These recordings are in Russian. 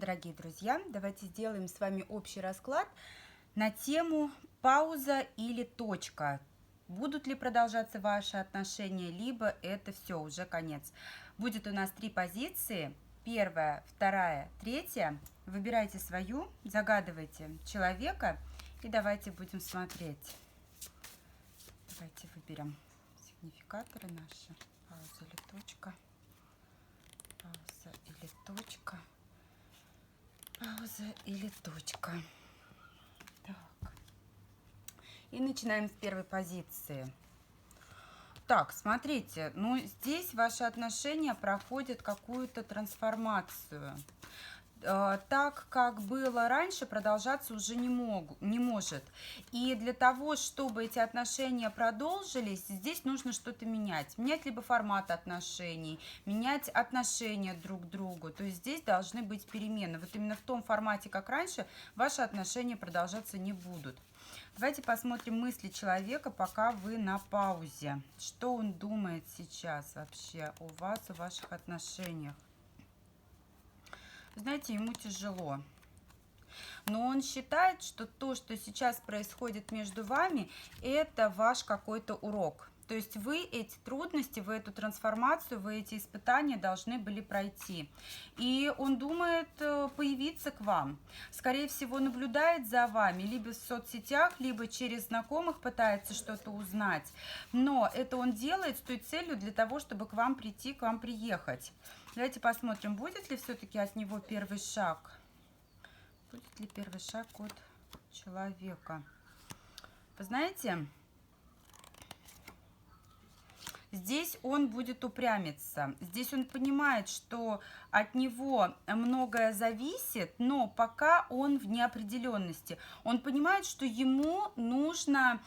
Дорогие друзья, давайте сделаем с вами общий расклад на тему пауза или точка. Будут ли продолжаться ваши отношения, либо это все, уже конец. Будет у нас 3 позиции. Первая, вторая, третья. Выбирайте свою, загадывайте человека и давайте будем смотреть. Давайте выберем сигнификаторы наши. Пауза или точка. Пауза или точка. Пауза или точка. Так. И начинаем с первой позиции. Так, смотрите, ну здесь ваши отношения проходят какую-то трансформацию. Так, как было раньше, продолжаться уже не может. И для того, чтобы эти отношения продолжились, здесь нужно что-то менять. Менять либо формат отношений, менять отношения друг к другу. То есть здесь должны быть перемены. Вот именно в том формате, как раньше, ваши отношения продолжаться не будут. Давайте посмотрим мысли человека, пока вы на паузе. Что он думает сейчас вообще о вас, о ваших отношениях? Знаете, ему тяжело. Но он считает, что то, что сейчас происходит между вами, это ваш какой-то урок. То есть вы эти трудности, вы эту трансформацию, вы эти испытания должны были пройти. И он думает появиться к вам. Скорее всего, наблюдает за вами, либо в соцсетях, либо через знакомых пытается что-то узнать. Но это он делает с той целью для того, чтобы к вам прийти, к вам приехать. Давайте посмотрим, будет ли все-таки от него первый шаг. Будет ли первый шаг от человека? Вы знаете, здесь он будет упрямиться. Здесь он понимает, что от него многое зависит, но пока он в неопределенности. Он понимает, что ему нужно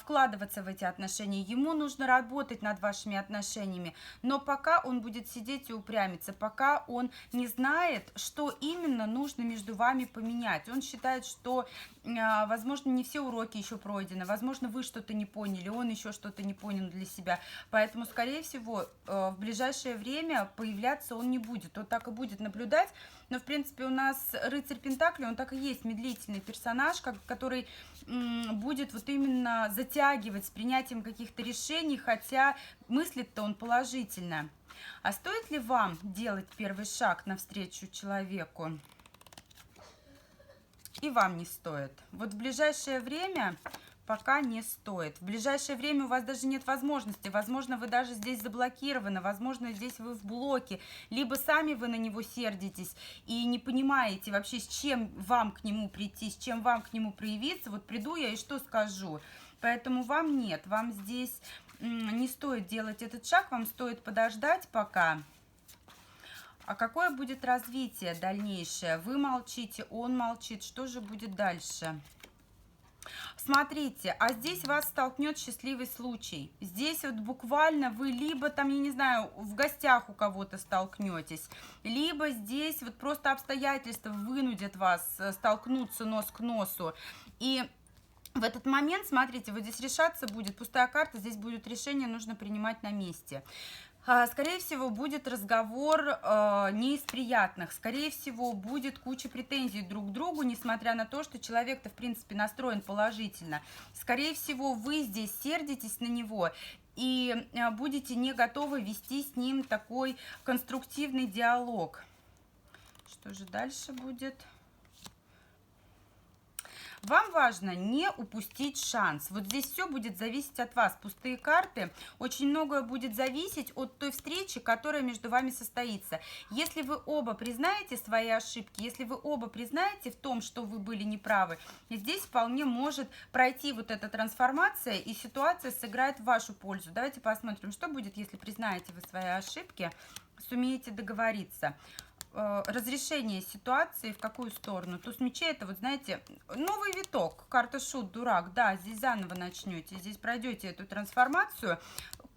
вкладываться в эти отношения, ему нужно работать над вашими отношениями, но пока он будет сидеть и упрямиться, пока он не знает, что именно нужно между вами поменять. Он считает, что, возможно, не все уроки еще пройдены, возможно, вы что-то не поняли, он еще что-то не понял для себя, поэтому, скорее всего, в ближайшее время появляться он не будет, он так и будет наблюдать. Но, в принципе, у нас рыцарь Пентаклей, он так и есть медлительный персонаж, который будет вот именно затягивать с принятием каких-то решений, хотя мыслит-то он положительно. А стоит ли вам делать первый шаг навстречу человеку? И вам не стоит. Вот в ближайшее время пока не стоит. В ближайшее время у вас даже нет возможности. Возможно, вы даже здесь заблокированы. Возможно, здесь вы в блоке. Либо сами вы на него сердитесь и не понимаете вообще, с чем вам к нему прийти, с чем вам к нему проявиться. Вот приду я и что скажу. Поэтому вам нет. Вам здесь не стоит делать этот шаг. Вам стоит подождать пока. А какое будет развитие дальнейшее? Вы молчите, он молчит. Что же будет дальше? Смотрите, а здесь вас столкнет счастливый случай. Здесь вот буквально вы либо там, я не знаю, в гостях у кого-то столкнетесь, либо здесь вот просто обстоятельства вынудят вас столкнуться нос к носу. И в этот момент, смотрите, вот здесь решаться будет, пустая карта, здесь будет решение, нужно принимать на месте. Скорее всего, будет разговор не из приятных. Скорее всего, будет куча претензий друг к другу, несмотря на то, что человек-то, в принципе, настроен положительно. Скорее всего, вы здесь сердитесь на него и будете не готовы вести с ним такой конструктивный диалог. Что же дальше будет? Вам важно не упустить шанс. Вот здесь все будет зависеть от вас. Пустые карты. Очень многое будет зависеть от той встречи, которая между вами состоится. Если вы оба признаете свои ошибки, если вы оба признаете в том, что вы были неправы, здесь вполне может пройти вот эта трансформация, и ситуация сыграет в вашу пользу. Давайте посмотрим, что будет, если признаете вы свои ошибки, сумеете договориться. Разрешение ситуации в какую сторону? Туз мечей, это вот, знаете, новый виток, карта шут, дурак, да, здесь заново начнете, здесь пройдете эту трансформацию.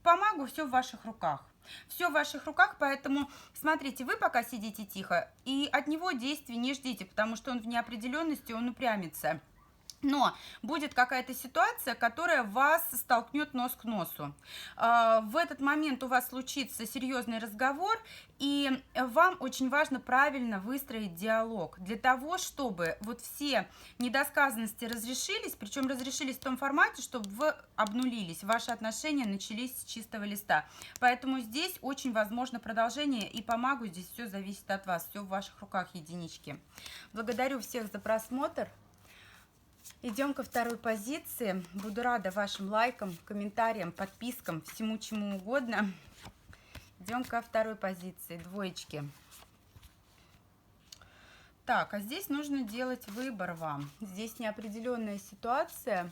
По магу все в ваших руках. Все в ваших руках, поэтому смотрите, вы пока сидите тихо и от него действий не ждите, потому что он в неопределенности, он упрямится. Но будет какая-то ситуация, которая вас столкнет нос к носу. В этот момент у вас случится серьезный разговор, и вам очень важно правильно выстроить диалог для того, чтобы вот все недосказанности разрешились, причем разрешились в том формате, чтобы вы обнулились, ваши отношения начались с чистого листа. Поэтому здесь очень возможно продолжение, и помогу здесь все зависит от вас, все в ваших руках, единички. Благодарю всех за просмотр. Идем ко второй позиции. Буду рада вашим лайкам, комментариям, подпискам, всему чему угодно. Идем ко второй позиции. Двоечки. Так, а здесь нужно делать выбор вам. Здесь неопределенная ситуация,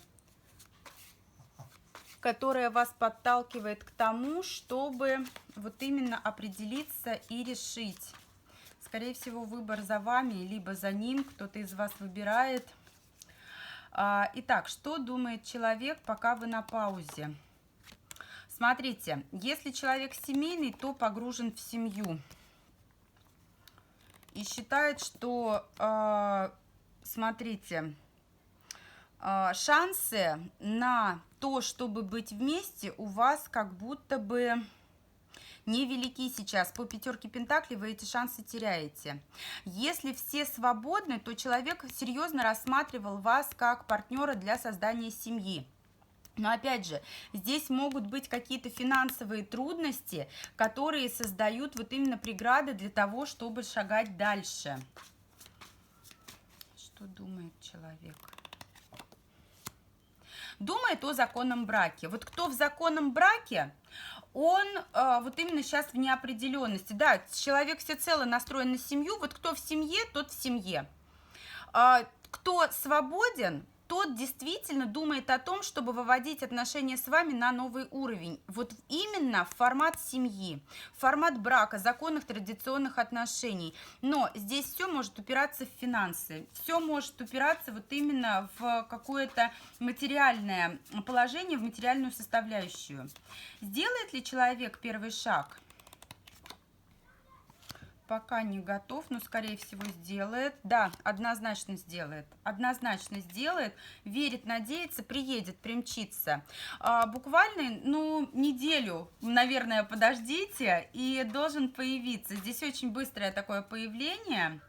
которая вас подталкивает к тому, чтобы вот именно определиться и решить. Скорее всего, выбор за вами, либо за ним. Кто-то из вас выбирает. Итак, что думает человек, пока вы на паузе? Смотрите, если человек семейный, то погружен в семью. И считает, что, смотрите, шансы на то, чтобы быть вместе, у вас как будто бы невелики сейчас. По пятерке пентаклей вы эти шансы теряете. Если все свободны, то человек серьезно рассматривал вас как партнера для создания семьи. Но опять же, здесь могут быть какие-то финансовые трудности, которые создают вот именно преграды для того, чтобы шагать дальше. Что думает человек? Думает о законном браке. Вот кто в законном браке, он вот именно сейчас в неопределенности. Да, человек всецело настроен на семью. Вот кто в семье, тот в семье. Кто свободен, тот действительно думает о том, чтобы выводить отношения с вами на новый уровень. Вот именно в формат семьи, в формат брака, законных традиционных отношений. Но здесь все может упираться в финансы, все может упираться вот именно в какое-то материальное положение, в материальную составляющую. Сделает ли человек первый шаг? Пока не готов, но скорее всего сделает. Да, однозначно сделает. Однозначно сделает. Верит, надеется, приедет, примчится. Буквально, неделю, наверное, подождите, и должен появиться. Здесь очень быстрое такое появление.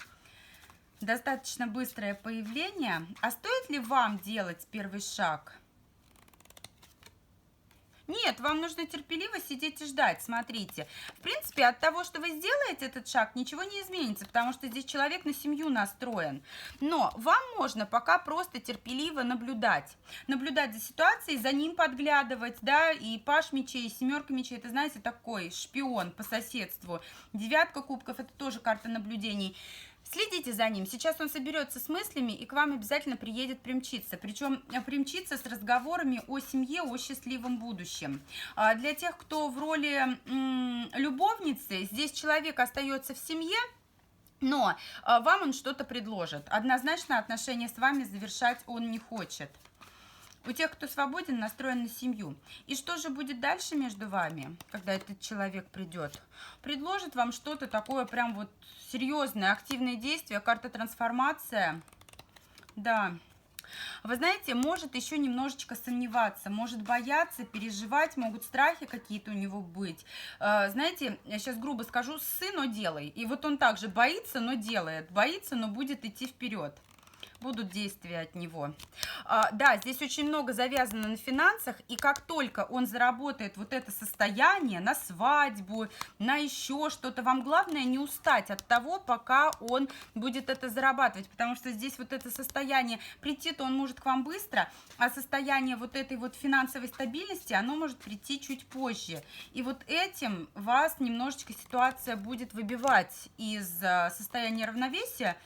Достаточно быстрое появление. А стоит ли вам делать первый шаг? Нет, вам нужно терпеливо сидеть и ждать. Смотрите, в принципе, от того, что вы сделаете этот шаг, ничего не изменится, потому что здесь человек на семью настроен. Но вам можно пока просто терпеливо наблюдать. Наблюдать за ситуацией, за ним подглядывать, да, и паш мечей, и семерка мечей, это, знаете, такой шпион по соседству. Девятка кубков, это тоже карта наблюдений. Следите за ним. Сейчас он соберется с мыслями и к вам обязательно приедет примчиться. Причем примчиться с разговорами о семье, о счастливом будущем. Для тех, кто в роли любовницы, здесь человек остается в семье, но вам он что-то предложит. Однозначно отношения с вами завершать он не хочет. У тех, кто свободен, настроен на семью. И что же будет дальше между вами, когда этот человек придет? Предложит вам что-то такое прям вот серьезное, активное действие, карта трансформация. Да. Вы знаете, может еще немножечко сомневаться, может бояться, переживать, могут страхи какие-то у него быть. Знаете, я сейчас грубо скажу, ссы, но делай. И вот он также боится, но делает. Боится, но будет идти вперед. Будут действия от него. Да, здесь очень много завязано на финансах, и как только он заработает вот это состояние на свадьбу, на еще что-то, вам главное не устать от того, пока он будет это зарабатывать, потому что здесь вот это состояние, прийти-то он может к вам быстро, а состояние вот этой вот финансовой стабильности, оно может прийти чуть позже. И вот этим вас немножечко ситуация будет выбивать из состояния равновесия.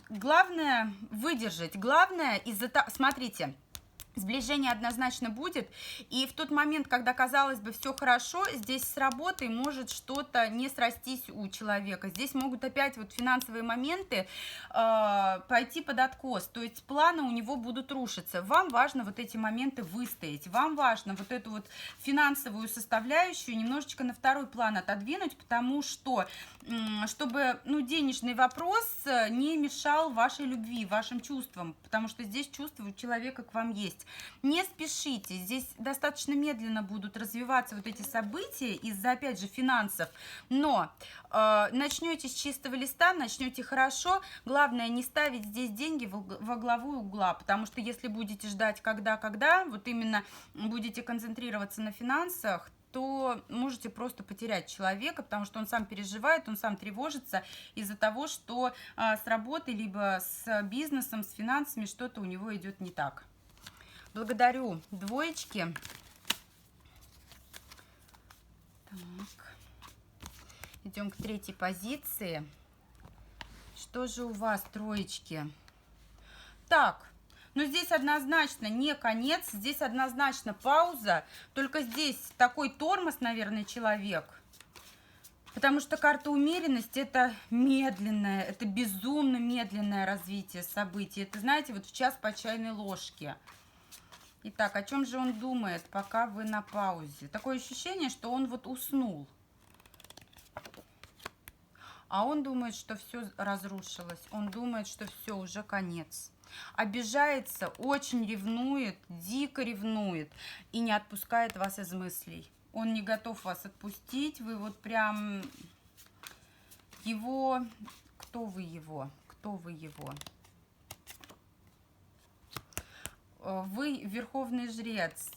Главное выдержать, главное смотрите, Сближение однозначно будет, и в тот момент, когда, казалось бы, все хорошо, здесь с работой может что-то не срастись у человека. Здесь могут опять вот финансовые моменты пойти под откос, то есть планы у него будут рушиться. Вам важно вот эти моменты выстоять, вам важно вот эту вот финансовую составляющую немножечко на второй план отодвинуть, потому что, чтобы, ну, денежный вопрос не мешал вашей любви, вашим чувствам, потому что здесь чувства у человека к вам есть. Не спешите, здесь достаточно медленно будут развиваться вот эти события из-за, опять же, финансов, но начнете с чистого листа, начнете хорошо, главное не ставить здесь деньги во главу угла, потому что если будете ждать когда, вот именно будете концентрироваться на финансах, то можете просто потерять человека, потому что он сам переживает, он сам тревожится из-за того, что с работой, либо с бизнесом, с финансами что-то у него идет не так. Благодарю, двоечки. Так. Идем к третьей позиции. Что же у вас, троечки? Так, ну здесь однозначно не конец, здесь однозначно пауза. Только здесь такой тормоз, наверное, человек. Потому что карта умеренности — это медленное, это безумно медленное развитие событий. Это, знаете, вот в час по чайной ложке. Итак, о чем же он думает, пока вы на паузе? Такое ощущение, что он вот уснул. А он думает, что все разрушилось. Он думает, что все, уже конец. Обижается, очень ревнует, дико ревнует и не отпускает вас из мыслей. Он не готов вас отпустить. Вы вот прям его... Кто вы его? Кто вы его? Вы верховный жрец,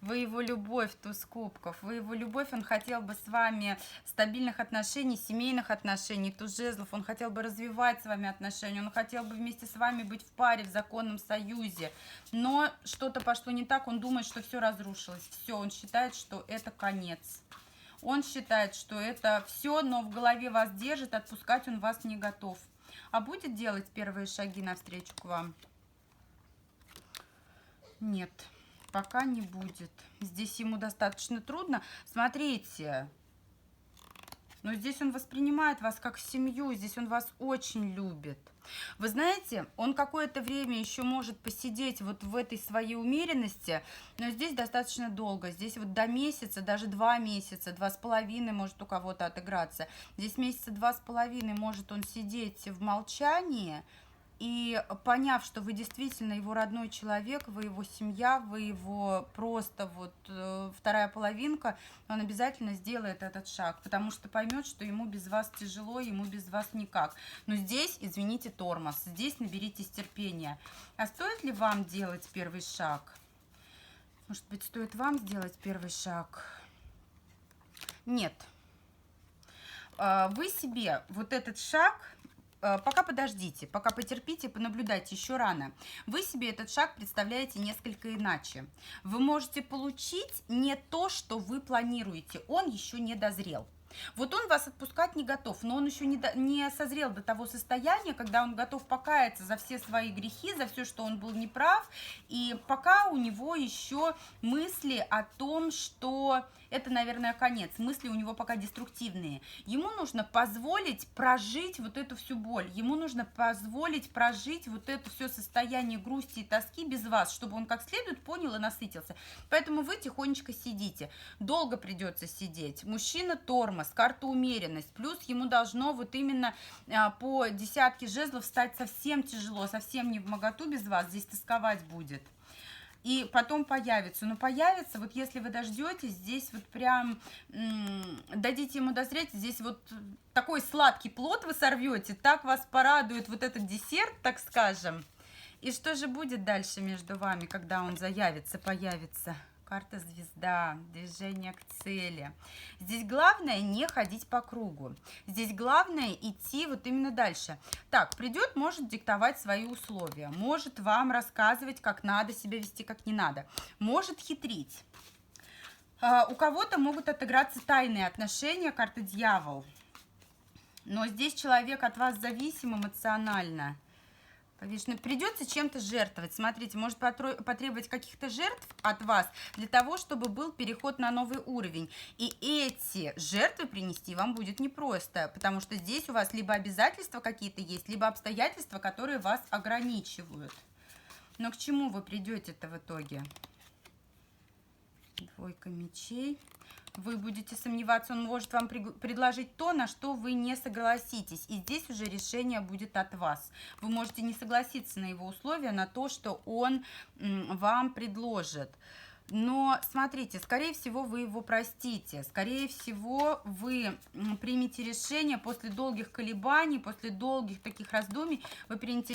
вы его любовь, туз кубков, вы его любовь, он хотел бы с вами стабильных отношений, семейных отношений, туз жезлов, он хотел бы развивать с вами отношения, он хотел бы вместе с вами быть в паре, в законном союзе, но что-то пошло не так, он думает, что все разрушилось, все, он считает, что это конец. Он считает, что это все, но в голове вас держит, отпускать он вас не готов. А будет делать первые шаги навстречу к вам? Нет, пока не будет. Здесь ему достаточно трудно. Смотрите, но здесь он воспринимает вас как семью, здесь он вас очень любит. Вы знаете, он какое-то время еще может посидеть вот в этой своей умеренности, но здесь достаточно долго. Здесь вот до месяца, даже 2 месяца, 2,5 может у кого-то отыграться. Здесь месяца 2,5 может он сидеть в молчании. И поняв, что вы действительно его родной человек, вы его семья, вы его просто вот вторая половинка, он обязательно сделает этот шаг, потому что поймет, что ему без вас тяжело, ему без вас никак. Но здесь, извините, тормоз, здесь наберитесь терпения. А стоит ли вам делать первый шаг? Может быть, стоит вам сделать первый шаг? Нет. Вы себе вот этот шаг... Пока подождите, пока потерпите, понаблюдайте, еще рано. Вы себе этот шаг представляете несколько иначе. Вы можете получить не то, что вы планируете, он еще не дозрел. Вот он вас отпускать не готов, но он еще не созрел до того состояния, когда он готов покаяться за все свои грехи, за все, что он был неправ, и пока у него еще мысли о том, что это, наверное, конец, мысли у него пока деструктивные. Ему нужно позволить прожить вот эту всю боль, ему нужно позволить прожить вот это все состояние грусти и тоски без вас, чтобы он как следует понял и насытился. Поэтому вы тихонечко сидите, долго придется сидеть. Мужчина тормоз, карта умеренность, плюс ему должно вот именно по десятке жезлов стать совсем тяжело, совсем не вмоготу без вас, здесь тосковать будет. И потом появится, но появится, вот если вы дождетесь, здесь вот прям дадите ему дозреть, здесь вот такой сладкий плод вы сорвете, так вас порадует вот этот десерт, так скажем. И что же будет дальше между вами, когда он заявится, появится? Карта звезда, движение к цели. Здесь главное не ходить по кругу. Здесь главное идти вот именно дальше. Так, придет, может диктовать свои условия. Может вам рассказывать, как надо себя вести, как не надо. Может хитрить. У кого-то могут отыграться тайные отношения, карта дьявол. Но здесь человек от вас зависим эмоционально. Конечно, придется чем-то жертвовать. Смотрите, может потребовать каких-то жертв от вас для того, чтобы был переход на новый уровень. И эти жертвы принести вам будет непросто, потому что здесь у вас либо обязательства какие-то есть, либо обстоятельства, которые вас ограничивают. Но к чему вы придете-то в итоге? Двойка мечей. Вы будете сомневаться, он может вам предложить то, на что вы не согласитесь. И здесь уже решение будет от вас. Вы можете не согласиться на его условия, на то, что он вам предложит. Но смотрите, скорее всего, вы его простите. Скорее всего, вы примете решение после долгих колебаний, после долгих таких раздумий, вы примете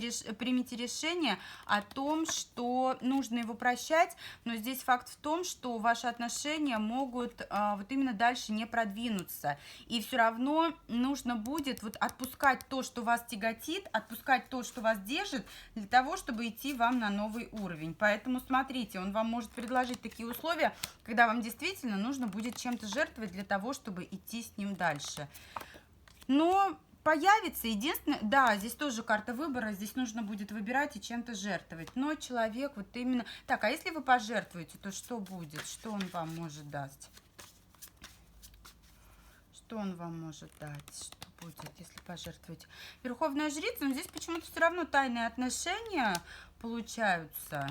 решение о том, что нужно его прощать. Но здесь факт в том, что ваши отношения могут вот именно дальше не продвинуться. И все равно нужно будет вот отпускать то, что вас тяготит, отпускать то, что вас держит, для того, чтобы идти вам на новый уровень. Поэтому смотрите, он вам может предложить такие условия, когда вам действительно нужно будет чем-то жертвовать для того, чтобы идти с ним дальше. Но появится, единственное, да, здесь тоже карта выбора, здесь нужно будет выбирать и чем-то жертвовать. Но человек вот именно... Так, а если вы пожертвуете, то что будет? Что он вам может дать? Что он вам может дать? Что будет, если пожертвуете? Верховная жрица, но здесь почему-то все равно тайные отношения получаются.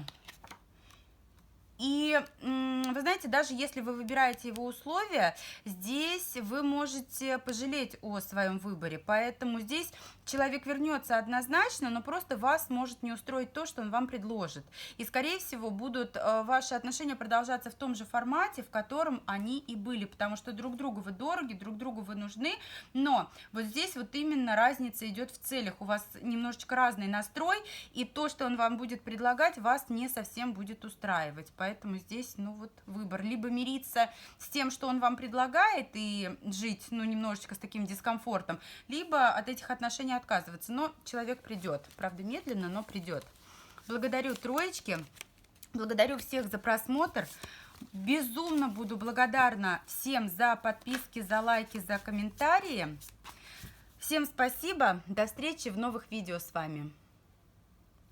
И вы знаете, даже если вы выбираете его условия, здесь вы можете пожалеть о своем выборе. Поэтому здесь человек вернется однозначно, но просто вас может не устроить то, что он вам предложит. И, скорее всего, будут ваши отношения продолжаться в том же формате, в котором они и были. Потому что друг другу вы дороги, друг другу вы нужны. Но вот здесь вот именно разница идет в целях. У вас немножечко разный настрой, и то, что он вам будет предлагать, вас не совсем будет устраивать. Поэтому здесь, ну вот, выбор. Либо мириться с тем, что он вам предлагает, и жить, ну, немножечко с таким дискомфортом, либо от этих отношений отказываться. Но человек придет. Правда, медленно, но придет. Благодарю троечки. Благодарю всех за просмотр. Безумно буду благодарна всем за подписки, за лайки, за комментарии. Всем спасибо. До встречи в новых видео с вами.